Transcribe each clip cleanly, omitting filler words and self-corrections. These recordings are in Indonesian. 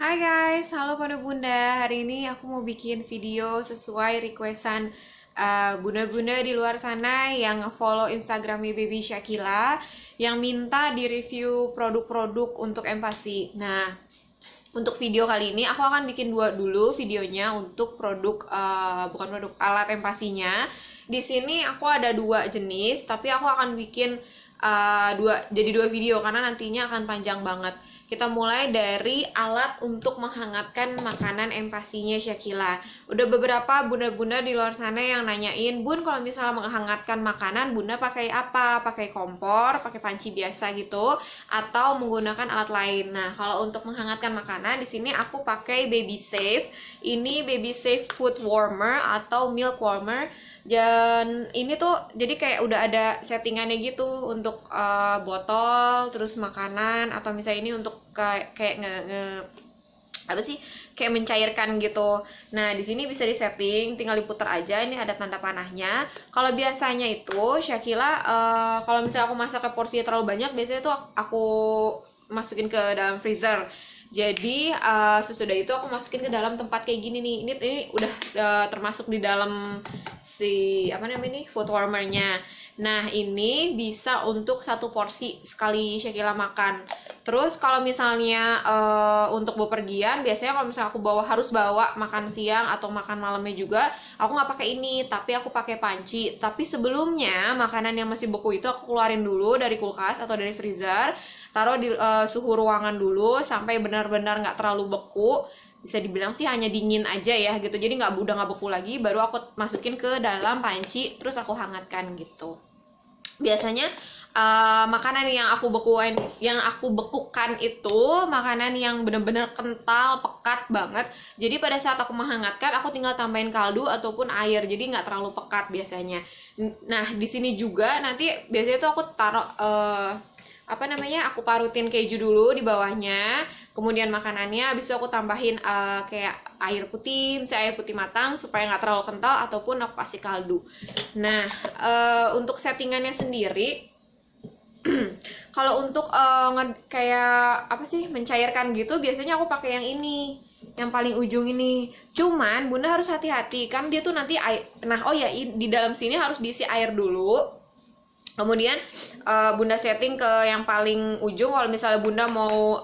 Hai guys, halo Panda Bunda. Hari ini aku mau bikin video sesuai requestan bunda-bunda di luar sana yang follow Instagramnya Baby Shakila yang minta di review produk-produk untuk empasi. Nah, untuk video kali ini aku akan bikin dua dulu videonya untuk produk bukan produk alat empasinya. Di sini aku ada dua jenis, tapi aku akan bikin dua video karena nantinya akan panjang banget. Kita mulai dari alat untuk menghangatkan makanan empasinya Shakila. Udah beberapa bunda-bunda di luar sana yang nanyain, Bun, kalau misalnya menghangatkan makanan, bunda pakai apa? Pakai kompor, pakai panci biasa gitu, atau menggunakan alat lain. Nah, kalau untuk menghangatkan makanan, di sini aku pakai Baby Safe. Ini Baby Safe Food Warmer atau Milk Warmer. Dan ini tuh jadi kayak udah ada settingannya gitu untuk botol, terus makanan, atau misalnya ini untuk kayak apa sih, kayak mencairkan gitu. Nah, di sini bisa disetting, tinggal diputar aja. Ini ada tanda panahnya. Kalau biasanya itu Shakila kalau misalnya aku masak ke porsi terlalu banyak, biasanya tuh aku masukin ke dalam freezer. Jadi sesudah itu aku masukin ke dalam tempat kayak gini nih. Ini udah termasuk di dalam si apa namanya nih, food warmernya. Nah, ini bisa untuk satu porsi sekali Shakila makan. Terus kalau misalnya untuk bepergian, biasanya kalau misalnya aku harus bawa makan siang atau makan malamnya juga, aku nggak pakai ini, tapi aku pakai panci. Tapi sebelumnya makanan yang masih beku itu aku keluarin dulu dari kulkas atau dari freezer, taruh di suhu ruangan dulu sampai benar-benar nggak terlalu beku. Bisa dibilang sih hanya dingin aja ya gitu, jadi udah nggak beku lagi. Baru aku masukin ke dalam panci, terus aku hangatkan gitu. Biasanya makanan yang aku bekukan itu makanan yang benar-benar kental, pekat banget. Jadi pada saat aku menghangatkan, aku tinggal tambahin kaldu ataupun air, jadi nggak terlalu pekat biasanya. Nah, di sini juga nanti biasanya tuh aku taruh aku parutin keju dulu di bawahnya, kemudian makanannya, habis itu aku tambahin kayak air putih, misalnya air putih matang supaya nggak terlalu kental, ataupun aku kasih kaldu. Nah, untuk settingannya sendiri, kalau untuk kayak apa sih, mencairkan gitu, biasanya aku pakai yang ini, yang paling ujung ini. Cuman bunda harus hati-hati kan dia tuh nanti air. Nah, oh ya, di dalam sini harus diisi air dulu. Kemudian bunda setting ke yang paling ujung kalau misalnya bunda mau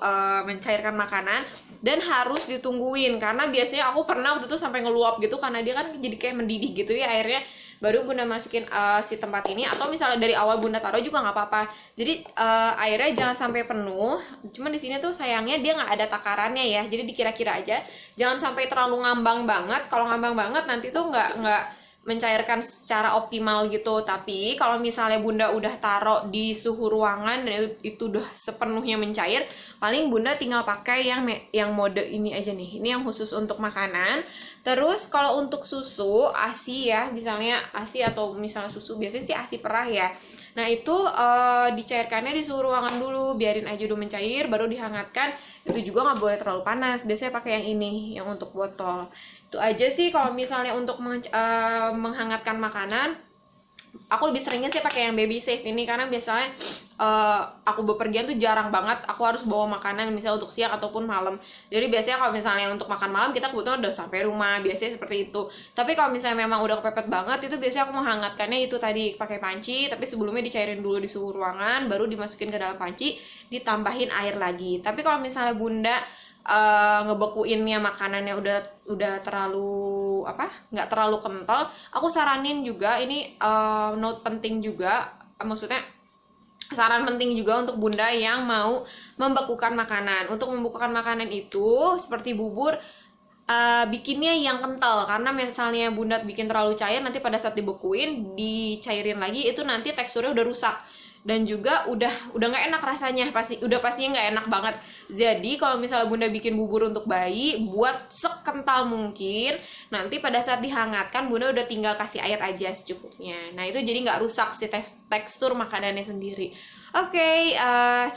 mencairkan makanan, dan harus ditungguin karena biasanya aku pernah waktu itu sampai ngeluap gitu karena dia kan jadi kayak mendidih gitu ya airnya. Baru bunda masukin si tempat ini, atau misalnya dari awal bunda taruh juga nggak apa-apa. Jadi airnya jangan sampai penuh. Cuman di sini tuh sayangnya dia nggak ada takarannya ya, jadi dikira-kira aja. Jangan sampai terlalu ngambang banget. Kalau ngambang banget nanti tuh nggak mencairkan secara optimal gitu. Tapi kalau misalnya bunda udah taruh di suhu ruangan dan itu udah sepenuhnya mencair, paling bunda tinggal pakai yang mode ini aja nih. Ini yang khusus untuk makanan. Terus kalau untuk susu ASI ya, misalnya ASI atau misalnya susu, biasanya sih ASI perah ya. Nah, itu dicairkannya di suhu ruangan dulu, biarin aja dulu mencair, baru dihangatkan. Itu juga nggak boleh terlalu panas. Biasanya pakai yang ini, yang untuk botol. Itu aja sih kalau misalnya untuk menghangatkan makanan. Aku lebih seringnya sih pakai yang Baby Safe ini karena biasanya aku bepergian tuh jarang banget aku harus bawa makanan misalnya untuk siang ataupun malam. Jadi biasanya kalau misalnya untuk makan malam kita kebetulan udah sampai rumah, biasanya seperti itu. Tapi kalau misalnya memang udah kepepet banget, itu biasanya aku menghangatkannya itu tadi pakai panci, tapi sebelumnya dicairin dulu di suhu ruangan, baru dimasukin ke dalam panci, ditambahin air lagi. Tapi kalau misalnya bunda ngebekuinnya makanannya udah terlalu nggak terlalu kental, aku saranin juga ini note penting juga, maksudnya saran penting juga untuk bunda yang mau membekukan makanan. Untuk membekukan makanan itu seperti bubur, bikinnya yang kental, karena misalnya bunda bikin terlalu cair, nanti pada saat dibekuin dicairin lagi, itu nanti teksturnya udah rusak dan juga udah nggak enak rasanya, pastinya nggak enak banget. Jadi kalau misalnya bunda bikin bubur untuk bayi, buat sekental mungkin, nanti pada saat dihangatkan bunda udah tinggal kasih air aja secukupnya. Nah, itu jadi nggak rusak si tekstur makanannya sendiri. Oke,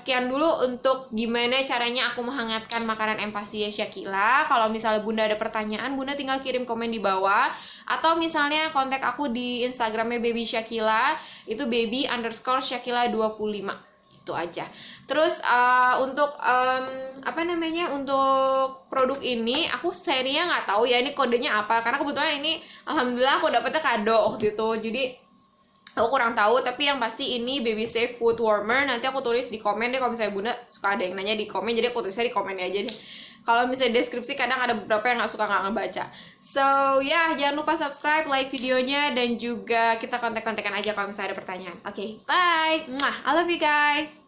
sekian dulu untuk gimana caranya aku menghangatkan makanan empasi Shakila. Kalau misalnya bunda ada pertanyaan, bunda tinggal kirim komen di bawah, atau misalnya kontak aku di Instagramnya Baby Shakila, itu baby_Shakila 25. gitu aja. Terus untuk apa namanya, untuk produk ini aku serinya nggak tahu ya ini kodenya apa, karena kebetulan ini alhamdulillah aku dapetnya kado waktu itu, jadi aku kurang tahu. Tapi yang pasti ini Baby Safe Foot Warmer. Nanti aku tulis di komen deh kalau misalnya Bunda suka ada yang nanya di komen, jadi aku tulisnya di komen aja deh. Kalau misalnya deskripsi kadang ada beberapa yang nggak suka nggak ngebaca. So ya, jangan lupa subscribe, like videonya, dan juga kita kontak-kontakan aja kalau misalnya ada pertanyaan. Oke, bye. Mwah, I love you guys.